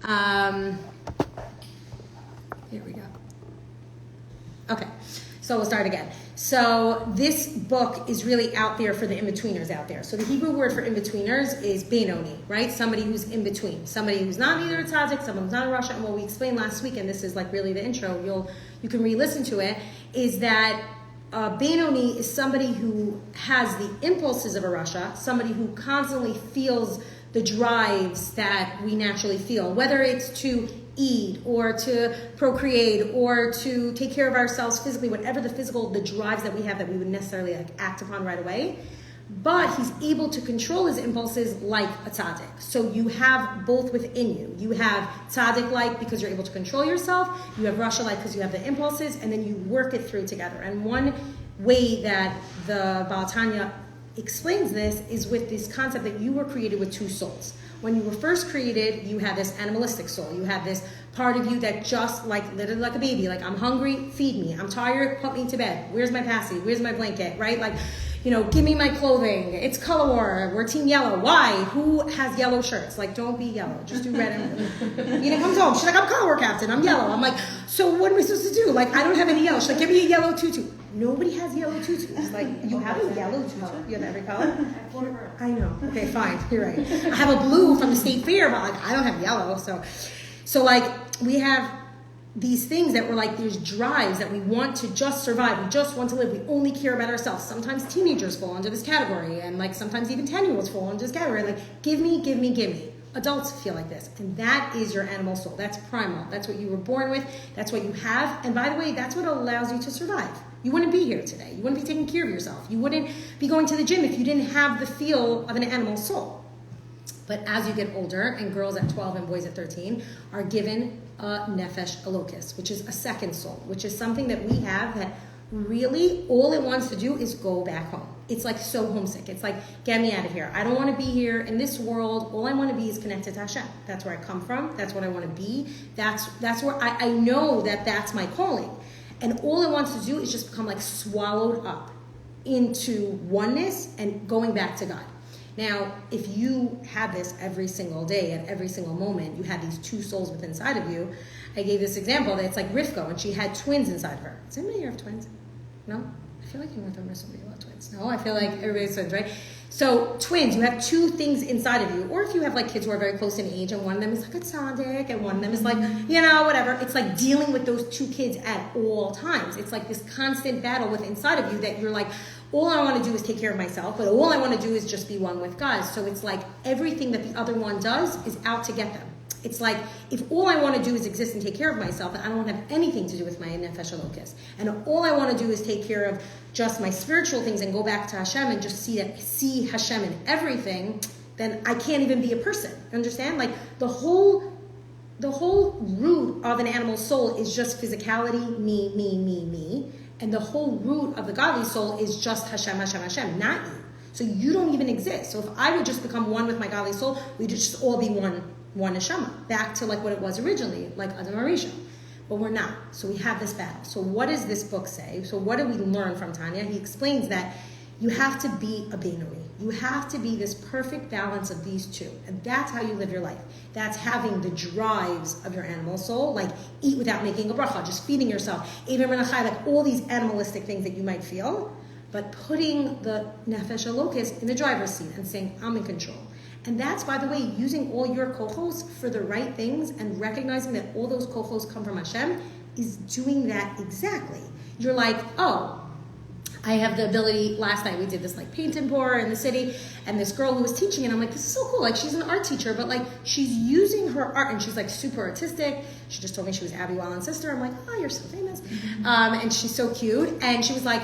Here we go. Okay, so we'll start again. So this book is really out there for the in-betweeners out there. So the Hebrew word for in-betweeners is Benoni, right? Somebody who's in between. Somebody who's not either a tzaddik, someone who's not a Rasha. And what we explained last week, and this is like really the intro, you can re-listen to it, is that Benoni is somebody who has the impulses of a Rasha, somebody who constantly feels the drives that we naturally feel, whether it's to eat or to procreate or to take care of ourselves physically, whatever the drives that we have that we would necessarily like act upon right away. But he's able to control his impulses like a tzaddik. So you have both within you. You have tzaddik-like because you're able to control yourself. You have Rasha-like because you have the impulses, and then you work it through together. And one way that the Tanya explains this is with this concept that you were created with two souls. When you were first created, you had this animalistic soul. You had this part of you that just literally like a baby, like I'm hungry, feed me. I'm tired, put me to bed. Where's my passy? Where's my blanket? Right? Like, give me my clothing. It's color war. We're team yellow. Why? Who has yellow shirts? Like, don't be yellow. Just do red and Nina comes home. She's like, I'm color war captain. I'm yellow. I'm like, so what am I supposed to do? Like, I don't have any yellow. She's like, give me a yellow tutu. Nobody has yellow tutus. Like, you have a yellow tutu. You have every color? I know. Okay, fine. You're right. I have a blue from the state fair, but like, I don't have yellow. So like, we have these things that we're like, there's drives that we want to just survive. We just want to live. We only care about ourselves. Sometimes teenagers fall into this category, and like sometimes even 10-year-olds fall into this category. Like, give me, give me, give me. Adults feel like this, and that is your animal soul. That's primal. That's what you were born with. That's what you have. And by the way, that's what allows you to survive. You wouldn't be here today. You wouldn't be taking care of yourself. You wouldn't be going to the gym if you didn't have the feel of an animal soul. But as you get older, and girls at 12 and boys at 13 are given a nefesh elokis, which is a second soul, which is something that we have that really all it wants to do is go back home. It's like so homesick. It's like, get me out of here. I don't want to be here in this world. All I want to be is connected to Hashem. That's where I come from. That's what I want to be. That's where I know that that's my calling. And all it wants to do is just become like swallowed up into oneness and going back to God. Now, if you had this every single day, at every single moment, you had these two souls within inside of you. I gave this example that it's like Rivka, and she had twins inside of her. Does anybody here have twins? No? I feel like you went over somebody about twins. No? I feel like everybody's twins, right? So twins, you have two things inside of you. Or if you have like kids who are very close in age, and one of them is like a tzaddik, and one of them is like, whatever. It's like dealing with those two kids at all times. It's like this constant battle with inside of you that you're like, all I want to do is take care of myself, but all I want to do is just be one with God. So it's like everything that the other one does is out to get them. It's like, if all I want to do is exist and take care of myself, and I don't have anything to do with my nefesh elokis, and all I want to do is take care of just my spiritual things and go back to Hashem and just see Hashem in everything, then I can't even be a person. Understand? Like, the whole root of an animal soul is just physicality, me. And the whole root of the godly soul is just Hashem, not you. So you don't even exist. So if I would just become one with my godly soul, we'd just all be one neshama, back to like what it was originally, like Adam Arisha. But we're not. So we have this battle. So what does this book say? So what do we learn from Tanya? He explains that you have to be a Benoni. You have to be this perfect balance of these two. And that's how you live your life. That's having the drives of your animal soul, like eat without making a bracha, just feeding yourself, even like all these animalistic things that you might feel, but putting the nefesh elokis in the driver's seat and saying, I'm in control. And that's, by the way, using all your kohos for the right things and recognizing that all those kohos come from Hashem is doing that exactly. You're like, oh, I have the ability. Last night we did this like paint and pour in the city, and this girl who was teaching, and I'm like, this is so cool. Like, she's an art teacher, but like she's using her art, and she's like super artistic. She just told me she was Abby Wallen's sister. I'm like, oh, you're so famous. And she's so cute. And she was like,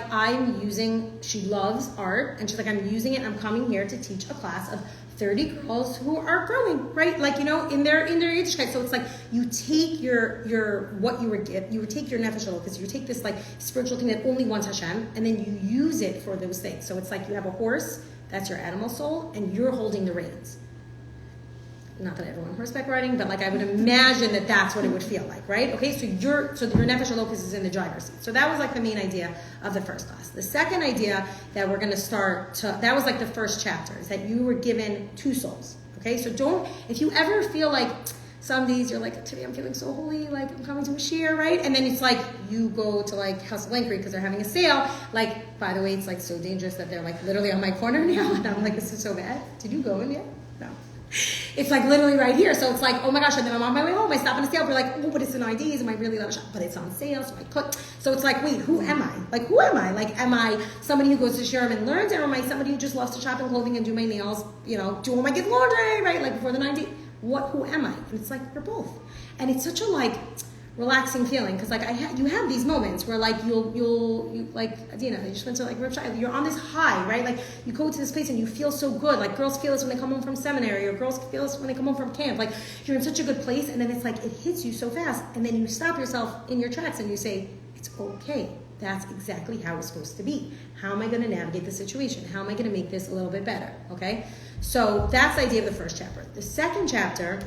she loves art, and she's like, I'm using it, and I'm coming here to teach a class of 30 girls who are growing, right? Like, in their Yiddishkeit. So it's like you take your what you were given, you take your nefesh elokis, you take this like spiritual thing that only wants Hashem, and then you use it for those things. So it's like you have a horse, that's your animal soul, and you're holding the reins. Not that I ever went horseback riding, but like I would imagine that that's what it would feel like, right? Okay, so your nefesh elokis is in the driver's seat. So that was like the main idea of the first class. The second idea that we're going to that was like the first chapter, is that you were given two souls. Okay, so if you ever feel like Some days you're like, today I'm feeling so holy, like I'm coming to a shir, right? And then it's like you go to like House of Lankery because they're having a sale. Like, by the way, it's like so dangerous that they're like literally on my corner now, and I'm like, this is so bad. Did you go in yet? No. It's like literally right here. So it's like, oh my gosh, and then I'm on my way home. I stop in a sale. We're like, oh, but it's an IDs. Am I really allowed to shop? But it's on sale, so I click. So it's like, wait, who am I? Like, who am I? Like, am I somebody who goes to Sherm and learns, or am I somebody who just loves to shop in clothing and do my nails, you know, do all my get laundry, right? Like before the 90s. Who am I? And it's like, we're both. And it's such a like relaxing feeling because like you have these moments where like you like, you know, you just went to like you're on this high, right? Like you go to this place and you feel so good. Like girls feel this when they come home from seminary, or girls feel this when they come home from camp. Like you're in such a good place, and then it's like it hits you so fast, and then you stop yourself in your tracks and you say, it's okay. That's exactly how it's supposed to be. How am I going to navigate the situation? How am I going to make this a little bit better? Okay? So that's the idea of the first chapter. The second chapter,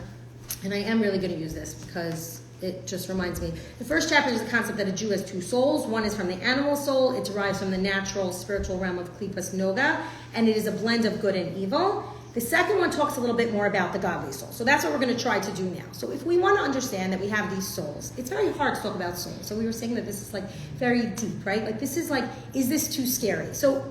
and I am really going to use this because it just reminds me. The first chapter is the concept that a Jew has two souls. One is from the animal soul. It derives from the natural spiritual realm of Klipas Noga, and it is a blend of good and evil. The second one talks a little bit more about the godly soul. So that's what we're going to try to do now. So if we want to understand that we have these souls, it's very hard to talk about souls. So we were saying that this is like very deep, right? Like this is like, is this too scary? So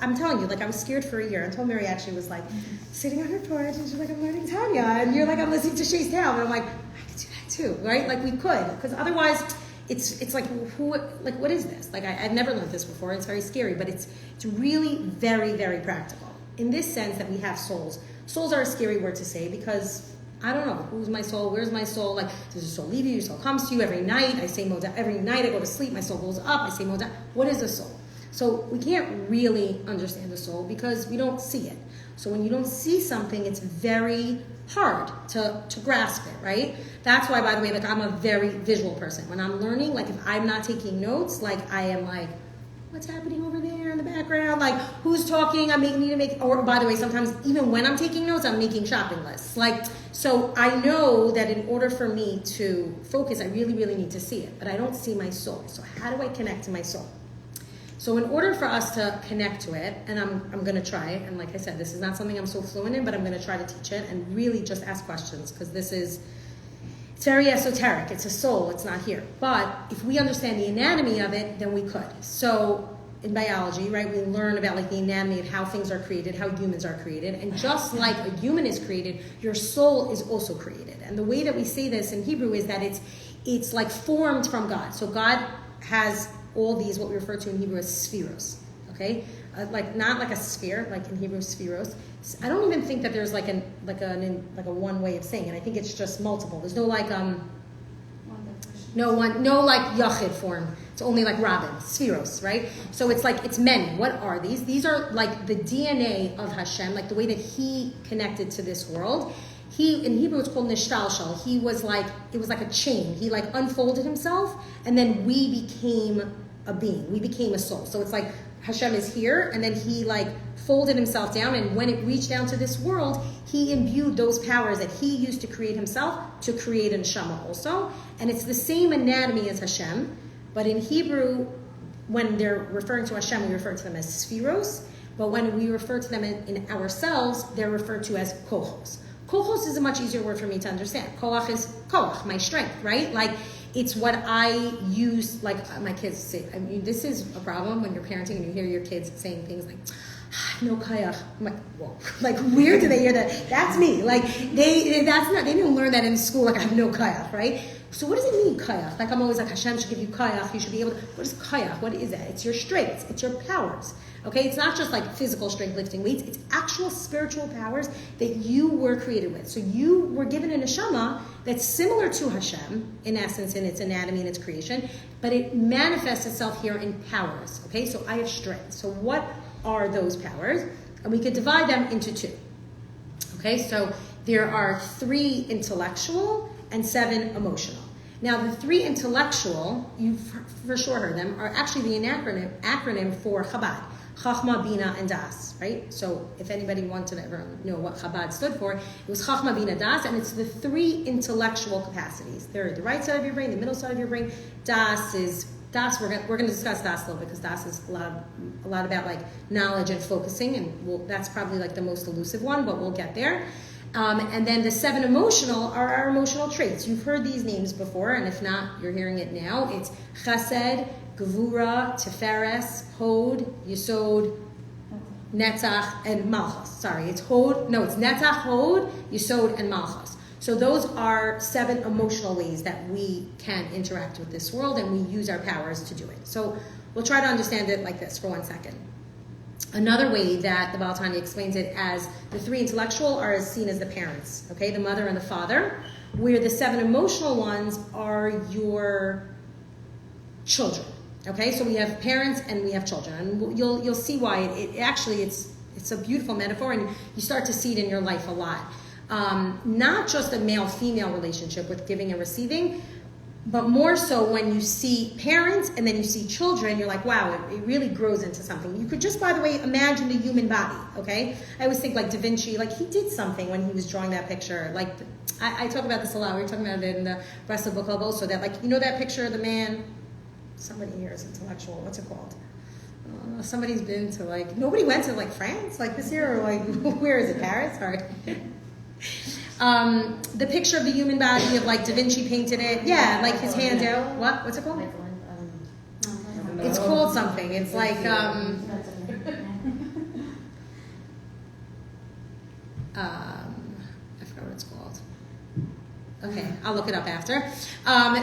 I'm telling you, like I was scared for a year until Mary actually was like sitting on her porch and she's like, I'm learning Tanya. And you're like, I'm listening to Shay's Town. And I'm like, I could do that too, right? Like we could, because otherwise it's like, what is this? Like I've never learned this before. It's very scary, but it's really very, very practical. In this sense that we have souls. Souls are a scary word to say because I don't know, who's my soul, where's my soul, like does your soul leave you, your soul comes to you every night, I say Moda, every night I go to sleep, my soul goes up, I say Moda. What is a soul? So we can't really understand the soul because we don't see it. So when you don't see something, it's very hard to grasp it, right? That's why, by the way, like I'm a very visual person. When I'm learning, like if I'm not taking notes, like I am like, what's happening over there in the background? Like, who's talking? I need to make, or by the way, sometimes even when I'm taking notes, I'm making shopping lists. Like, so I know that in order for me to focus, I really, really need to see it, but I don't see my soul. So how do I connect to my soul? So in order for us to connect to it, and I'm going to try it, and like I said, this is not something I'm so fluent in, but I'm going to try to teach it and really just ask questions because it's very esoteric. It's a soul. It's not here. But if we understand the anatomy of it, then we could. So in biology, right, we learn about like the anatomy of how things are created, how humans are created. And just like a human is created, your soul is also created. And the way that we say this in Hebrew is that it's like formed from God. So God has all these, what we refer to in Hebrew as spheros. Okay? Like not like a sphere, like in Hebrew spheros. I don't even think that there's like a one way of saying it. I think it's just multiple. There's no like no like yachid form. It's only like Rabin, spheros, right? So it's like it's many. What are these? These are like the DNA of Hashem, like the way that He connected to this world. He in Hebrew it's called nishtalshal. He was like it was like a chain. He like unfolded himself, and then we became a being. We became a soul. So it's like Hashem is here, and then He like folded Himself down, and when it reached down to this world, He imbued those powers that He used to create Himself to create an neshama also. And it's the same anatomy as Hashem, but in Hebrew, when they're referring to Hashem, we refer to them as spheros, but when we refer to them in ourselves, they're referred to as kohos. Kohos is a much easier word for me to understand. Koach is koach, my strength, right? Like, it's what I use, like my kids say. I mean, this is a problem when you're parenting and you hear your kids saying things like, no kayach. I'm like, whoa. Like, where do they hear that? That's me. Like, they didn't learn that in school, like I have no kayach, right? So what does it mean, kayach? Like, I'm always like, Hashem should give you kayach. You should be able to, what is kayach? What is that? It's your strengths. It's your powers. Okay? It's not just like physical strength, lifting weights. It's actual spiritual powers that you were created with. So you were given a neshama that's similar to Hashem, in essence, in its anatomy and its creation, but it manifests itself here in powers. Okay? So I have strength. So what are those powers? And we could divide them into two. Okay? So there are 3 intellectual and 7 emotional. Now, the 3 intellectual, you've for sure heard them, are actually the acronym for Chabad. Chachma, Bina, and Das, right? So if anybody wanted to ever know what Chabad stood for, it was Chachma, Bina, Das, and it's the 3 intellectual capacities. They're the right side of your brain, the middle side of your brain. Das, we're going to discuss Das a little bit, because Das is a lot about like knowledge and focusing, and that's probably like the most elusive one, but we'll get there. And then the 7 emotional are our emotional traits. You've heard these names before, and if not, you're hearing it now. It's Chesed, Gevura, Tiferes, Hod, Yesod, Netzach, and Malchus. Sorry, it's Netzach, Hod, Yesod, and Malchus. So those are 7 emotional ways that we can interact with this world, and we use our powers to do it. So we'll try to understand it like this for 1 second. Another way that the Baal Tanya explains it as the 3 intellectual are seen as the parents, okay, the mother and the father, where the 7 emotional ones are your children, okay? So we have parents and we have children, and you'll see why it's a beautiful metaphor, and you start to see it in your life a lot. Not just a male-female relationship with giving and receiving, but more so when you see parents and then you see children, you're like, wow, it really grows into something. You could just, by the way, imagine the human body, okay? I always think like Da Vinci, like he did something when he was drawing that picture. Like, I talk about this a lot. We were talking about it in the rest of the book club also, that like, you know that picture of the man, somebody here is intellectual, what's it called? Somebody's been to like, nobody went to like France like this year, or like, where is it, Paris? Sorry. The picture of the human body of like Da Vinci painted it. Yeah, like his hand out. What? What's it called? It's called something. It's like I forgot what it's called. Okay, I'll look it up after.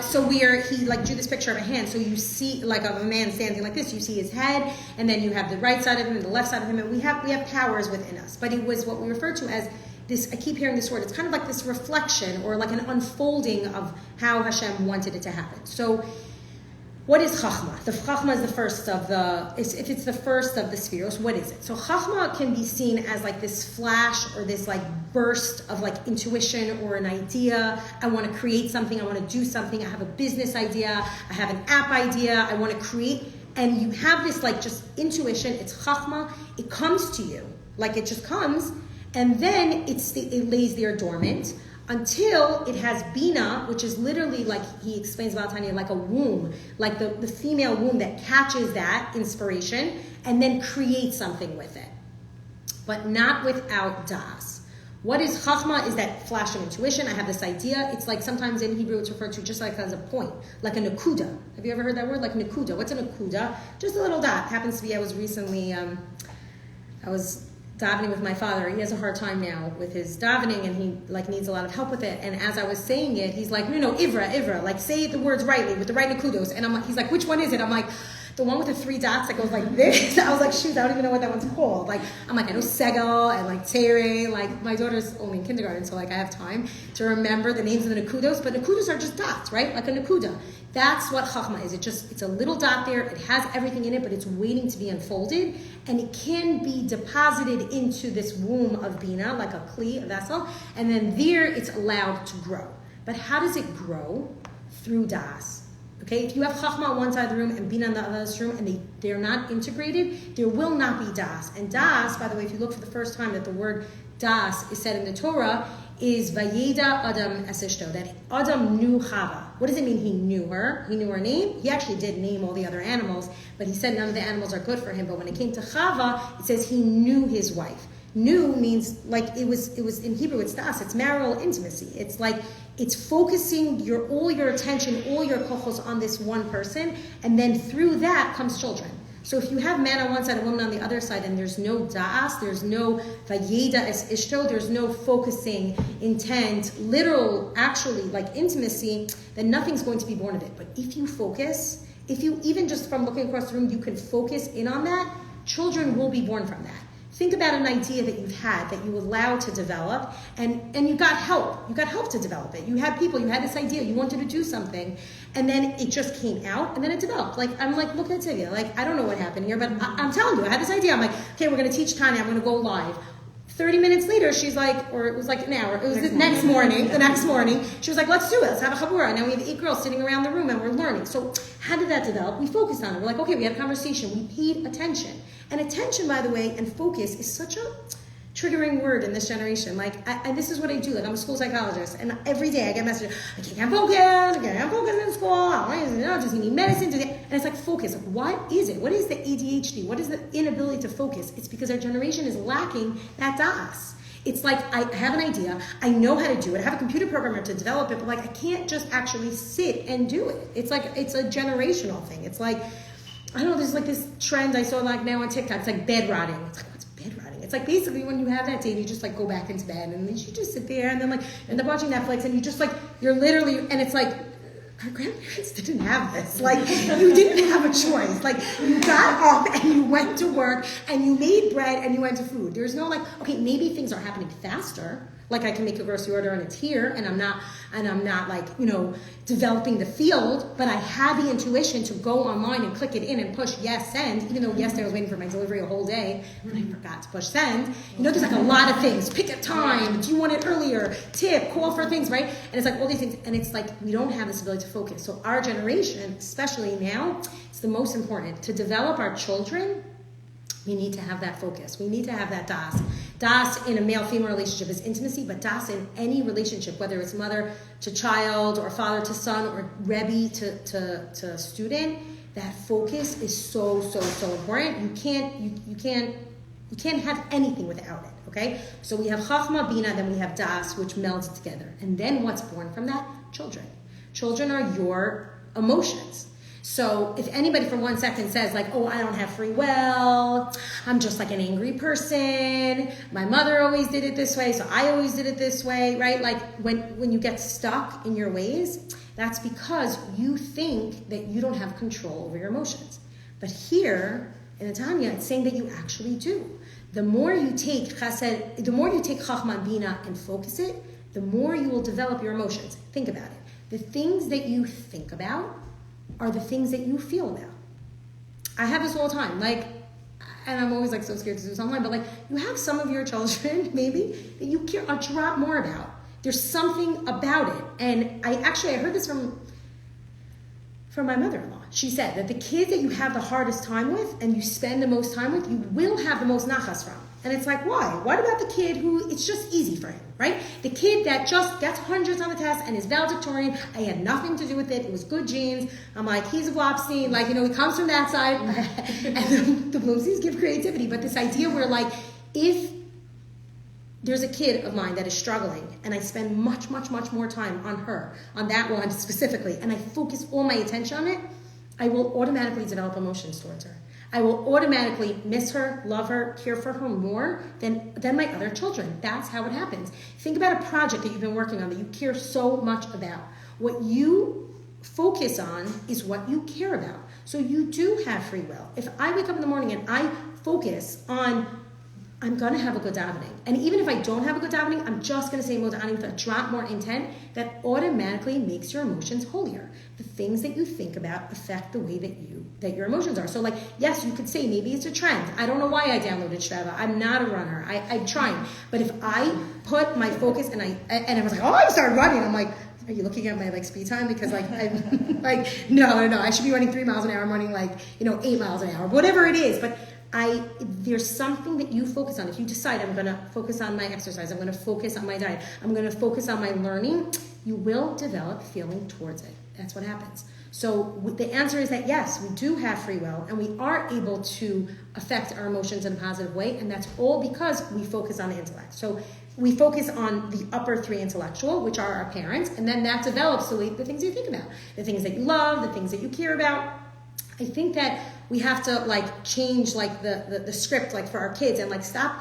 So he like drew this picture of a hand. So you see like of a man standing like this. You see his head, and then you have the right side of him and the left side of him, and we have powers within us. But it was what we refer to as this. I keep hearing this word. It's kind of like this reflection or like an unfolding of how Hashem wanted it to happen. So what is Chachma? The Chachma is the first of if it's the first of the spheres, what is it? So Chachma can be seen as like this flash or this like burst of like intuition or an idea. I want to create something. I want to do something. I have a business idea. I have an app idea. I want to create. And you have this like just intuition. It's Chachma. It comes to you. Like it just comes. And then it lays there dormant until it has Bina, which is literally like he explains about Tanya, like a womb, like the female womb that catches that inspiration and then creates something with it. But not without Das. What is Chachma is that flash of intuition. I have this idea. It's like sometimes in Hebrew it's referred to just like as a point, like a nakuda. Have you ever heard that word? Like nakuda. What's a nakuda? Just a little dot. Happens to be, I was recently, I was davening with my father. He has a hard time now with his davening, and he like needs a lot of help with it. And as I was saying it, he's like, no, Ivra, like say the words rightly with the right nakudos. And he's like, which one is it? I'm like, the one with the 3 dots that goes like this. I was like, shoot, I don't even know what that one's called. Like, I'm like, I know Segel and like Tere. Like, my daughter's only in kindergarten, so like I have time to remember the names of the nakudos. But nakudos are just dots, right? Like a nakuda. That's what Chachma is. It's a little dot there. It has everything in it, but it's waiting to be unfolded. And it can be deposited into this womb of Bina, like a kli, a vessel. And then there it's allowed to grow. But how does it grow? Through Das. Okay, if you have Chachma on one side of the room and Bina on the other room and they're not integrated, there will not be Das. And Das, by the way, if you look for the first time that the word Das is said in the Torah, is Vayeda Adam Esishto, that Adam knew Chava. What does it mean he knew her? He knew her name. He actually did name all the other animals, but he said none of the animals are good for him. But when it came to Chava, it says he knew his wife. Knew means like it was in Hebrew, it's Das, it's marital intimacy. It's like it's focusing all your attention, all your kochos on this one person, and then through that comes children. So if you have man on one side and woman on the other side, and there's no da'as, there's no vayeda es ishto, there's no focusing, intent, literal, actually, like intimacy, then nothing's going to be born of it. But if you focus, if you, even just from looking across the room, you can focus in on that, children will be born from that. Think about an idea that you've had, that you allowed to develop, and you got help. You got help to develop it. You had people, you had this idea, you wanted to do something, and then it just came out, and then it developed. Like, I'm like, look at Tivia. Like, I don't know what happened here, but I'm telling you, I had this idea. I'm like, okay, we're going to teach Tanya, I'm going to go live. 30 minutes later, she's like, or it was like an hour, it was the next morning, she was like, let's do it, let's have a chabura. Now we have 8 girls sitting around the room and we're learning. So how did that develop? We focused on it. We're like, okay, we had a conversation, we paid attention. And attention, by the way, and focus is such a triggering word in this generation. Like, and this is what I do. Like, I'm a school psychologist, and every day I get messages, I can't focus in school, does he need medicine? And it's like, focus. Like, what is it? What is the ADHD? What is the inability to focus? It's because our generation is lacking that das. It's like I have an idea, I know how to do it, I have a computer programmer to develop it, but like I can't just actually sit and do it. It's like, it's a generational thing. It's like, I don't know, there's like this trend I saw like now on TikTok, it's like bed rotting. It's like, what's bed rotting? It's like basically when you have that day, you just like go back into bed and you just sit there and then like end up watching Netflix and you just like, you're literally, and it's like, our grandparents didn't have this. Like, you didn't have a choice. Like, you got up and you went to work and you made bread and you went to food. There's no like, okay, maybe things are happening faster. Like I can make a grocery order and it's here and I'm not like, developing the field, but I had the intuition to go online and click it in and push yes, send, even though yesterday I was waiting for my delivery a whole day and I forgot to push send. There's like a lot of things. Pick a time. Do you want it earlier? Tip, call for things, right? And it's like all these things. And it's like, we don't have this ability to focus. So our generation, especially now, it's the most important. To develop our children, we need to have that focus. We need to have that das. Das in a male-female relationship is intimacy, but das in any relationship, whether it's mother to child or father to son or Rebbe to student, that focus is so, so, so important. You can't have anything without it, okay? So we have Chachma, Bina, then we have Das, which melds together. And then what's born from that? Children. Children are your emotions. So if anybody for 1 second says like, oh, I don't have free will, I'm just like an angry person, my mother always did it this way, so I always did it this way, right? Like when you get stuck in your ways, that's because you think that you don't have control over your emotions. But here in the Tanya, it's saying that you actually do. The more you take chesed, the more you take chachma and bina and focus it, the more you will develop your emotions. Think about it. The things that you think about are the things that you feel about. I have this all the time, like, and I'm always like so scared to do this online, but like you have some of your children maybe that you care a drop more about. There's something about it. And I heard this from my mother-in-law. She said that the kids that you have the hardest time with and you spend the most time with, you will have the most nachas from. And it's like, why? What about the kid who, it's just easy for him, right? The kid that just gets hundreds on the test and is valedictorian, I had nothing to do with it. It was good genes. I'm like, he's a Wapstein. Like, he comes from that side. And the Bloomsies give creativity. But this idea where, like, if there's a kid of mine that is struggling and I spend much, much, much more time on her, on that one specifically, and I focus all my attention on it, I will automatically develop emotions towards her. I will automatically miss her, love her, care for her more than my other children. That's how it happens. Think about a project that you've been working on that you care so much about. What you focus on is what you care about. So you do have free will. If I wake up in the morning and I focus on, I'm going to have a good davening. And even if I don't have a good davening, I'm just going to say mo davening with a drop more intent. That automatically makes your emotions holier. The things that you think about affect the way that your emotions are. So like, yes, you could say maybe it's a trend. I don't know why I downloaded Strava. I'm not a runner. I'm trying. But if I put my focus and I was like, oh, I started running. I'm like, are you looking at my like speed time? Because like, I'm like, no. I should be running 3 miles an hour. I'm running like, 8 miles an hour, whatever it is. But there's something that you focus on. If you decide I'm going to focus on my exercise, I'm going to focus on my diet, I'm going to focus on my learning, you will develop feeling towards it. That's what happens. So the answer is that yes, we do have free will and we are able to affect our emotions in a positive way, and that's all because we focus on the intellect. So we focus on the upper three intellectual, which are our parents, and then that develops the things you think about, the things that you love, the things that you care about. I think that we have to like change like the script like for our kids and like stop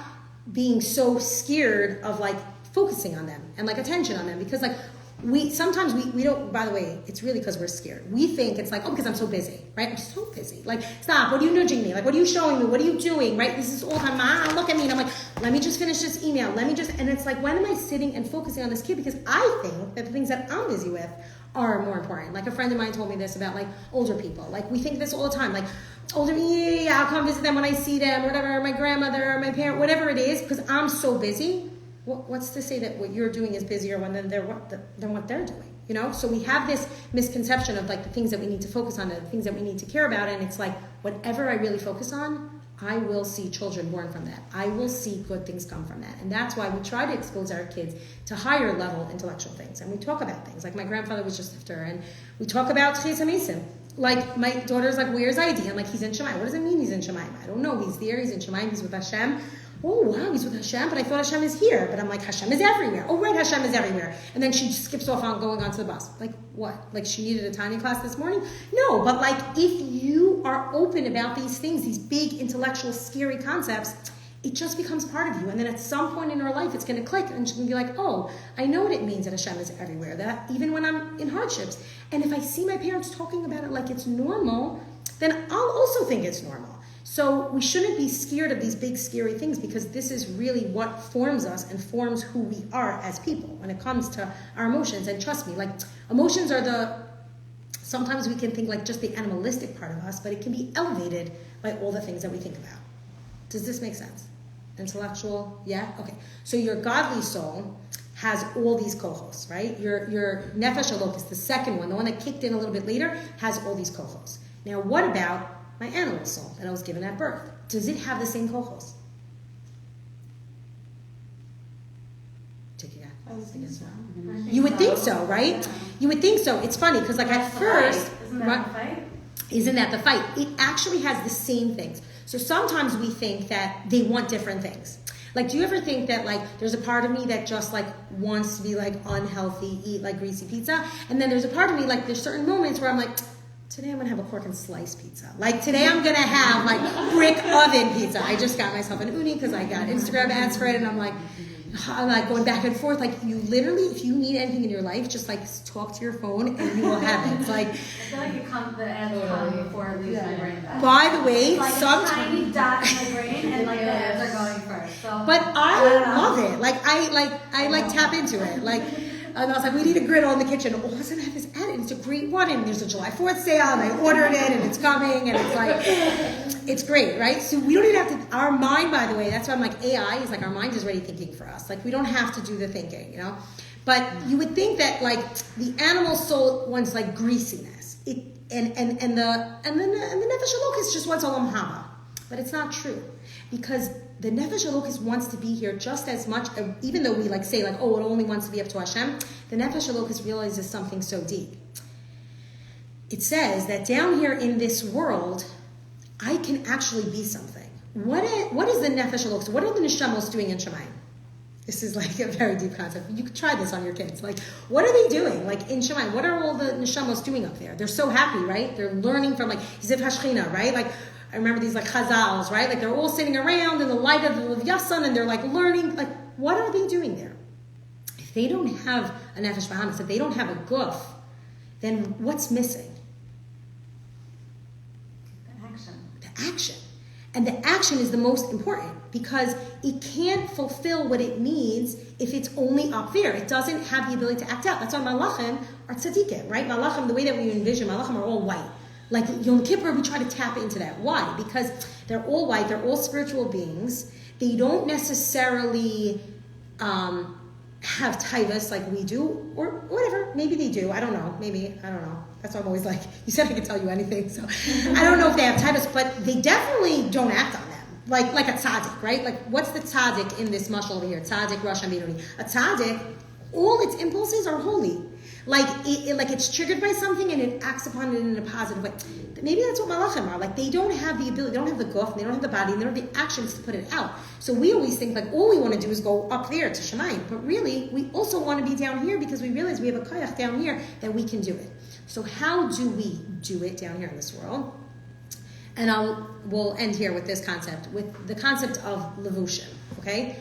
being so scared of like focusing on them and like attention on them, because like we sometimes don't, by the way, it's really because we're scared. We think it's like, oh, because I'm so busy, right? I'm so busy. Like, stop, what are you nudging me? Like, what are you showing me? What are you doing, right? This is all the time, Mom, look at me. And I'm like, let me just finish this email. And it's like, when am I sitting and focusing on this kid? Because I think that the things that I'm busy with are more important. Like a friend of mine told me this about like older people. Like we think this all the time. Like older me, yeah, I'll come visit them when I see them, or whatever, my grandmother, or my parent, whatever it is, because I'm so busy. What's to say that what you're doing is busier than what they're doing? So we have this misconception of like the things that we need to focus on, the things that we need to care about, and it's like whatever I really focus on, I will see children born from that. I will see good things come from that. And that's why we try to expose our kids to higher level intellectual things. And we talk about things. Like my grandfather was just after, and we talk about Tchias HaMesim. Like my daughter's like, where's ID? I'm like, he's in Shemaim. What does it mean he's in Shemaim? I don't know. He's there, he's in Shemaim, he's with Hashem. oh wow, he's with Hashem, but I thought Hashem is here. But I'm like, Hashem is everywhere. Oh right, Hashem is everywhere. And then she skips off on going onto the bus. Like what? Like she needed a Tanya class this morning? No, but like if you are open about these things, these big intellectual scary concepts, it just becomes part of you. And then at some point in her life, it's going to click and she's going to be like, oh, I know what it means that Hashem is everywhere. That even when I'm in hardships. And if I see my parents talking about it like it's normal, then I'll also think it's normal. So we shouldn't be scared of these big scary things because this is really what forms us and forms who we are as people when it comes to our emotions. And trust me, like emotions are sometimes we can think like just the animalistic part of us, but it can be elevated by all the things that we think about. Does this make sense? Intellectual? Yeah? Okay. So your godly soul has all these kohos, right? Your nefesh elokis, the second one, the one that kicked in a little bit later, has all these kohos. Now what about my animal soul that I was given at birth? Does it have the same kohos? You would think so, right? You would think so. It's funny because like at first, isn't that the fight? Isn't that the fight? It actually has the same things. So sometimes we think that they want different things. Like, do you ever think that like there's a part of me that just like wants to be like unhealthy, eat like greasy pizza, and then there's a part of me like there's certain moments where I'm like, today I'm gonna have a pork and slice pizza. Like today I'm gonna have like brick oven pizza. I just got myself an uni because I got Instagram ads for it, and I'm like going back and forth. Like you literally, if you need anything in your life, just like talk to your phone and you will have it. It's like I feel like the ads come before it leaves my brain. By the way, it's like a tiny dot in my brain, and like the ads are going first. So, but I love it. Like I tap into it. Like. And I was like, we need a griddle in the kitchen. All of a sudden I have this ad, and it's a great one, and there's a July 4th sale, and I ordered it, and it's coming, and it's like, it's great, right? So we don't even have to, our mind, by the way, that's why I'm like, AI is like, our mind is already thinking for us. Like, we don't have to do the thinking, you know? But you would think that, like, the animal soul wants, like, greasiness. And the Nefesh Elokis just wants Olam Haba. But it's not true. Because the Nefesh Elokis wants to be here just as much, even though we like say like, oh, it only wants to be up to Hashem. The Nefesh Elokis realizes something so deep. It says that down here in this world, I can actually be something. What is the Nefesh Elokis? What are the Neshamos doing in Shemayim? This is like a very deep concept. You could try this on your kids. Like, what are they doing? Like in Shemayim, what are all the Neshamos doing up there? They're so happy, right? They're learning from like Ziv Hashchina, right? Like, I remember these like chazals, right? Like they're all sitting around in the light of the Levyasan and they're like learning. Like, what are they doing there? If they don't have a nefesh b'hamis, if they don't have a guf, then what's missing? The action. The action. And the action is the most important because it can't fulfill what it needs if it's only up there. It doesn't have the ability to act out. That's why malachim are tzaddikim, right? Malachim, the way that we envision malachim are all white. Like Yom Kippur, we try to tap into that. Why? Because they're all white, they're all spiritual beings. They don't necessarily have taivas like we do, or whatever. Maybe they do. I don't know. Maybe, I don't know. That's why I'm always like, you said I could tell you anything, so I don't know if they have taivas, but they definitely don't act on them. Like a tzaddik, right? Like, what's the tzaddik in this mashal over here? Tzaddik, Rosh Hamiruni. A tzaddik, all its impulses are holy. Like it's triggered by something and it acts upon it in a positive way. Maybe that's what malachim are. Like they don't have the ability, they don't have the guf, they don't have the body, and they don't have the actions to put it out. So we always think like all we want to do is go up there to Shemayim. But really, we also want to be down here because we realize we have a koyach down here that we can do it. So how do we do it down here in this world? And we'll end here with this concept, with the concept of levushim, okay?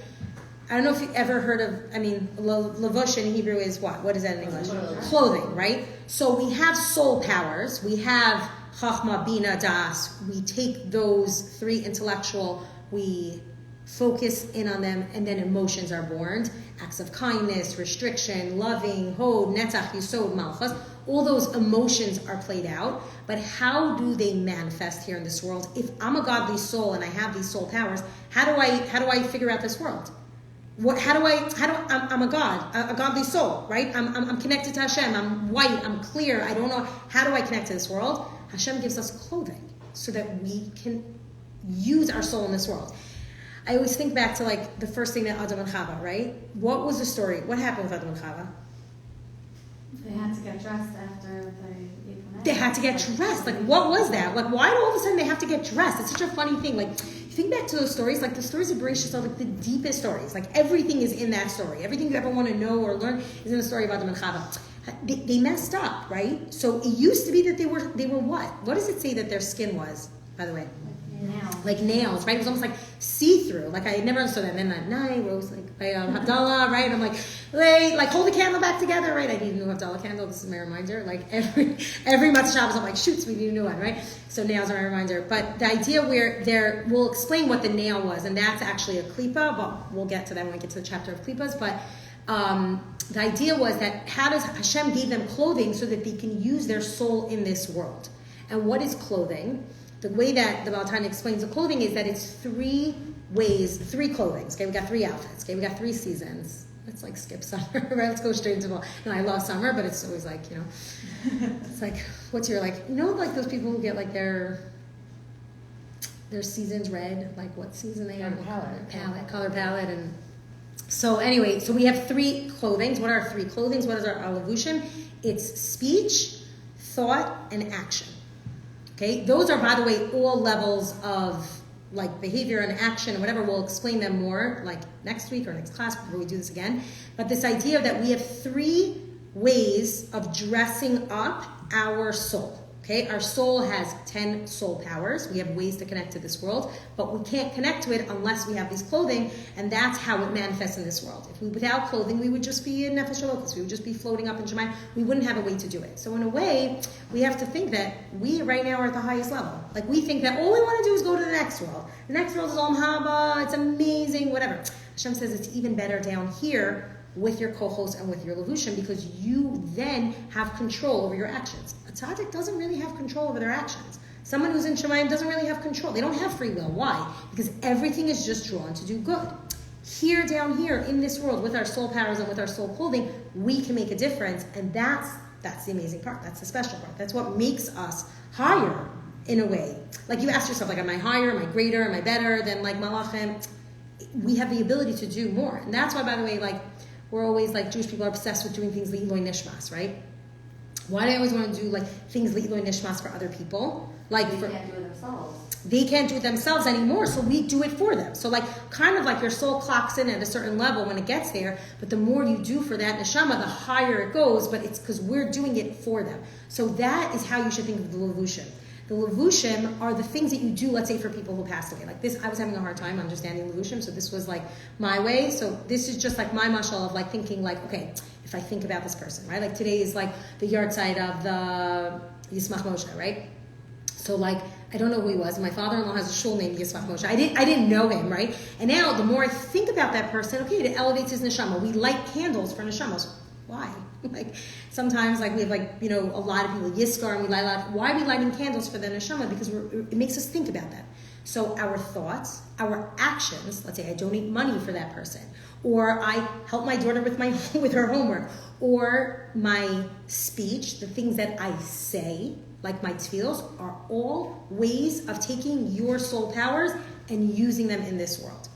I don't know if you've ever heard of, levush in Hebrew is what? What is that in English? Clothing, right? So we have soul powers. We have chachma, bina, das. We take those three intellectual, we focus in on them, and then emotions are born. Acts of kindness, restriction, loving, hod, netzach, yisod, malchus. All those emotions are played out. But how do they manifest here in this world? If I'm a godly soul and I have these soul powers, how do I figure out this world? I'm a God, a godly soul, right? I'm connected to Hashem. I'm white. I'm clear. I don't know. How do I connect to this world? Hashem gives us clothing so that we can use our soul in this world. I always think back to like the first thing that Adam and Chava, right? What was the story? What happened with Adam and Chava? They had to get dressed after they had to get dressed. Like, what was that? Like, why all of a sudden they have to get dressed? It's such a funny thing. Like, think back to those stories, like the stories of Bereshit are like the deepest stories. Like everything is in that story. Everything you ever want to know or learn is in the story of Adam and Chava. They messed up, right? So it used to be that they were what? What does it say that their skin was, by the way? Like nails, right? It was almost like see-through. Like I never understood that. And then that night, Rose, like by Havdalah, right? I'm like, wait, like hold the candle back together, right? I need a new Havdalah candle. This is my reminder. Like every month Shabbos, I'm like, shoots, we need a new one, right? So nails are my reminder. But the idea where we'll explain what the nail was, and that's actually a klipa, but we'll get to that when we get to the chapter of klipas. But the idea was that how does Hashem gave them clothing so that they can use their soul in this world? And what is clothing? The way that the Tanya explains the clothing is that it's three clothings. Okay, we got 3 outfits. Okay, we got 3 seasons. Let's like skip summer, right? Let's go straight into fall. No, I love summer, but it's always like, it's like, what's your like, like those people who get like their seasons red, like what season they are? Color palette. And so anyway, so we have 3 clothings. What are our 3 clothings? What is our levushim? It's speech, thought, and action. Okay, those are, by the way, all levels of like behavior and action and whatever. We'll explain them more like next week or next class before we do this again. But this idea that we have 3 ways of dressing up our soul. Okay, our soul has 10 soul powers. We have ways to connect to this world, but we can't connect to it unless we have these clothing, and that's how it manifests in this world. If without clothing, we would just be in Nefesh Elokos. We would just be floating up in Shemayim. We wouldn't have a way to do it. So in a way, we have to think that we right now are at the highest level. Like we think that all we want to do is go to the next world. The next world is Olam Haba, it's amazing, whatever. Hashem says it's even better down here with your kohos and with your levushim, because you then have control over your actions. A tzaddik doesn't really have control over their actions. Someone who's in Shemayim doesn't really have control. They don't have free will. Why? Because everything is just drawn to do good. Here, down here, in this world, with our soul powers and with our soul clothing, we can make a difference, and that's the amazing part. That's the special part. That's what makes us higher, in a way. Like you ask yourself, like, am I higher, am I greater, am I better than like Malachim? We have the ability to do more. And that's why, by the way, like, we're always like Jewish people are obsessed with doing things Le'iloi Nishmas, right? Why do I always want to do like things Le'iloi Nishmas for other people? Like they can't do it themselves. They can't do it themselves anymore, so we do it for them. So like kind of like your soul clocks in at a certain level when it gets there, but the more you do for that neshama, the higher it goes, but it's because we're doing it for them. So that is how you should think of the levushim. The levushim are the things that you do, let's say, for people who passed away. Like this, I was having a hard time understanding levushim, so this was like my way. So this is just like my mashal of like thinking like, okay, if I think about this person, right? Like today is like the yard side of the Yismach Moshe, right? So like, I don't know who he was. My father-in-law has a shul named Yismach Moshe. I didn't know him, right? And now the more I think about that person, okay, it elevates his neshama. We light candles for neshamos. Why? Like sometimes, like we have like a lot of people Yiskar, and we light a lot. Why are we lighting candles for the neshama? Because it makes us think about that. So our thoughts, our actions. Let's say I donate money for that person, or I help my daughter with her homework, or my speech, the things that I say, like my tefillos, are all ways of taking your soul powers and using them in this world.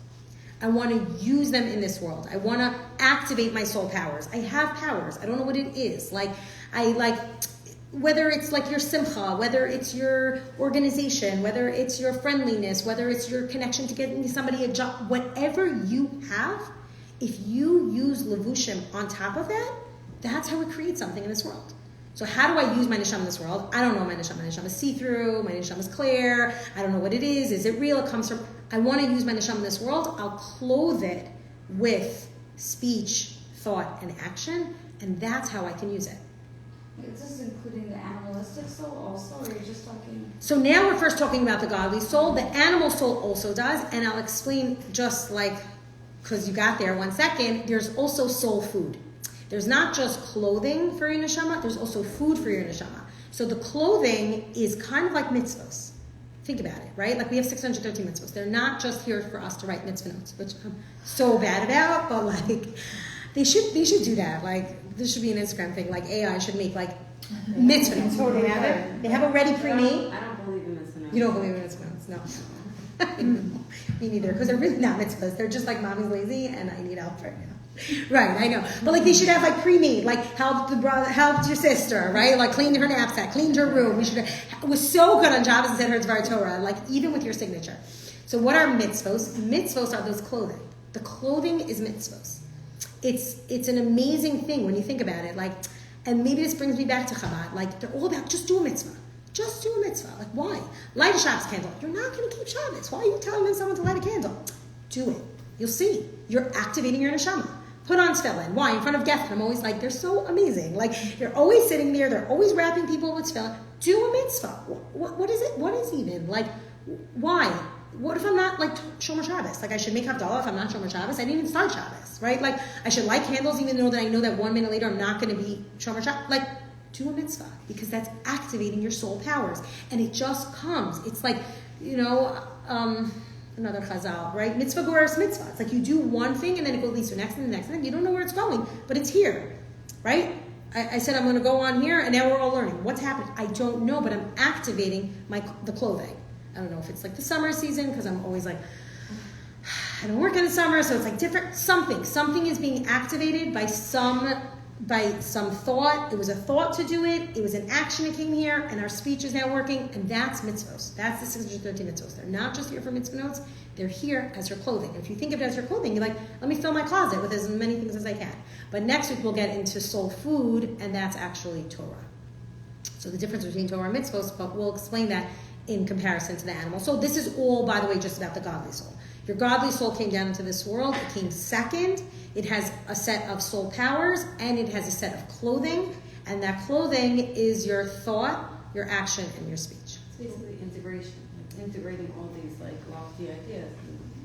I want to use them in this world. I want to activate my soul powers. I have powers. I don't know what it is. Whether it's like your simcha, whether it's your organization, whether it's your friendliness, whether it's your connection to getting somebody a job, whatever you have, if you use levushim on top of that, that's how we create something in this world. So how do I use my neshama in this world? I don't know my neshama. My neshama is see-through. My neshama is clear. I don't know what it is. Is it real? It comes from... I want to use my neshama in this world. I'll clothe it with speech, thought, and action, and that's how I can use it. Is this including the animalistic soul also, or are you just talking... So now we're first talking about the godly soul. The animal soul also does, and I'll explain just like, because you got there 1 second, there's also soul food. There's not just clothing for your neshama, there's also food for your neshama. So the clothing is kind of like mitzvahs. Think about it, right? Like we have 613 mitzvahs. They're not just here for us to write mitzvah notes, which I'm so bad about, but like they should do that. Like this should be an Instagram thing. Like AI should make like mitzvah notes. Totally have it. They have a ready pre-made. I don't believe in mitzvah notes. You don't believe in mitzvah notes, no. Me neither, because they're really not mitzvahs. They're just like mommy's lazy and I need help right now. Right, I know. But like they should have like pre-made, like helped your sister, right? Like cleaned her knapsack, cleaned her room. It was so good on Shabbos and said her Dvar Torah, like even with your signature. So what are mitzvos? Mitzvos are those clothing. The clothing is mitzvos. It's an amazing thing when you think about it. Like, and maybe this brings me back to Chabad. Like, they're all about just do a mitzvah. Just do a mitzvah. Like, why? Light a Shabbos candle. You're not going to keep Shabbos. Why are you telling someone to light a candle? Do it. You'll see. You're activating your neshama. Put on tefillin. Why? In front of Geffen. I'm always like, they're so amazing. Like, they're always sitting there. They're always wrapping people with tefillin. Do a mitzvah. What is it? What is even? Like, why? What if I'm not like Shomer Shabbos? Like, I should make Havdalah if I'm not Shomer Shabbos. I didn't even start Shabbos, right? Like, I should light candles even though that I know that 1 minute later I'm not going to be Shomer Shabbos. Like, do a mitzvah because that's activating your soul powers. And it just comes. It's like, another chazal, right? Mitzvah goreres mitzvah. It's like you do one thing and then it leads to the next and the next thing. You don't know where it's going, but it's here, right? I said I'm going to go on here and now we're all learning. What's happening? I don't know, but I'm activating the clothing. I don't know if it's like the summer season because I'm always like, I don't work in the summer, so it's like different. Something is being activated by some thought. It was a thought to do it. It was an action that came here, and our speech is now working, and that's mitzvos. That's the 613 mitzvos. They're not just here for mitzvah notes. They're here as your clothing. And if you think of it as your clothing, you're like, let me fill my closet with as many things as I can. But next week we'll get into soul food, and that's actually Torah. So the difference between Torah and mitzvos, but we'll explain that in comparison to the animal. So this is all, by the way, just about the godly soul. Your godly soul came down into this world. It came second. It has a set of soul powers, and it has a set of clothing. And that clothing is your thought, your action, and your speech. It's basically integration, like integrating all these like lofty ideas.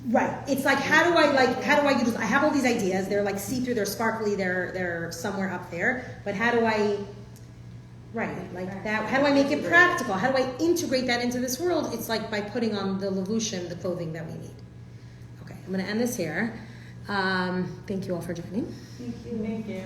Right. It's like, how do I use, I have all these ideas. They're like see-through, they're sparkly, they're somewhere up there. But how do I, like that, how do I make it practical? How do I integrate that into this world? It's like by putting on the levushim, the clothing that we need. Okay, I'm going to end this here. Thank you all for joining. Thank you.